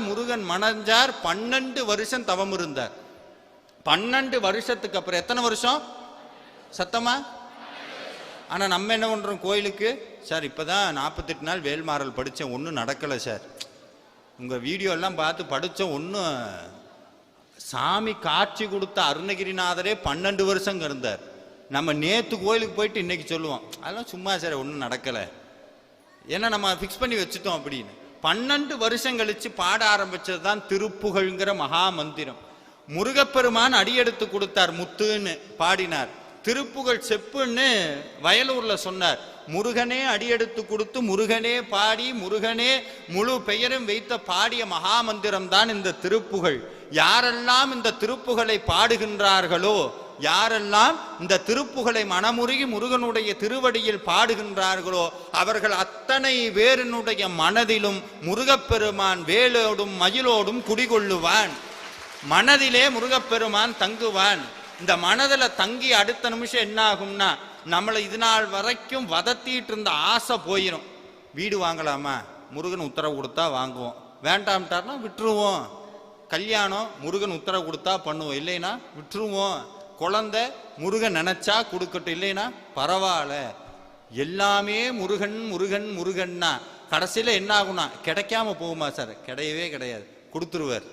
முருகன் மணஞ்சார். 12 வருஷம் தவம் இருந்தார். 12 வருஷத்துக்கு அப்புறம் எத்தனை வருஷம் சத்தமா? ஆனா நம்ம என்ன பண்றோம் கோயிலுக்கு? சார் இப்பதான் 48 நாள் வேல்மாறல் படிச்சேன், ஒன்றும் நடக்கலை சார். உங்க வீடியோ எல்லாம் பார்த்து படிச்சோம், ஒன்றும். சாமி காட்சி கொடுத்த அருணகிரிநாதரே 12 வருஷம் இருந்தார். நம்ம நேத்து கோயிலுக்கு போயிட்டு இன்னைக்கு சொல்லுவோம் அதெல்லாம் சும்மா சார், ஒன்றும் நடக்கலை, ஏன்னா நம்ம ஃபிக்ஸ் பண்ணி வச்சுட்டோம் அப்படின்னு. 12 வருஷம் கழிச்சு பாட ஆரம்பிச்சது தான் திருப்புகழ்ங்கிற மகா மந்திரம். முருகப்பெருமான் அடியெடுத்து கொடுத்தார், முத்துன்னு பாடினார். திருப்புகழ் செப்புன்னு வயலூர்ல சொன்னார். முருகனே அடியெடுத்து கொடுத்து, முருகனே பாடி, முருகனே முழு பெயரும் வைத்த பாடிய மகாமந்திரம் தான் இந்த திருப்புகழ். யாரெல்லாம் இந்த திருப்புகழை பாடுகின்றார்களோ, யாரெல்லாம் இந்த திருப்புகழை மனமுருகி முருகனுடைய திருவடியில் பாடுகின்றார்களோ, அவர்கள் அத்தனை பேரினுடைய மனதிலும் முருகப்பெருமான் வேலோடும் மயிலோடும் குடிகொள்ளுவான். மனதிலே முருகப்பெருமான் தங்குவான். இந்த மனதில் தங்கி அடுத்த நிமிஷம் என்ன ஆகும்னா, நம்மளை இது நாள் வரைக்கும் வதத்திட்டு இருந்த ஆசை போயிடும். வீடு வாங்கலாமா, முருகன் உத்தரவு கொடுத்தா வாங்குவோம், வேண்டாம்ட்டார்னா விட்டுருவோம். கல்யாணம் முருகன் உத்தரவு கொடுத்தா பண்ணுவோம், இல்லைன்னா விட்டுருவோம். குழந்தை முருகன் நினைச்சா கொடுக்கட்டும், இல்லைன்னா பரவாயில்ல. எல்லாமே முருகன் முருகன் முருகன்னா கடைசியில் என்ன ஆகும்னா கிடைக்காம போகுமா சார்? கிடையவே கிடையாது, கொடுத்துருவார்.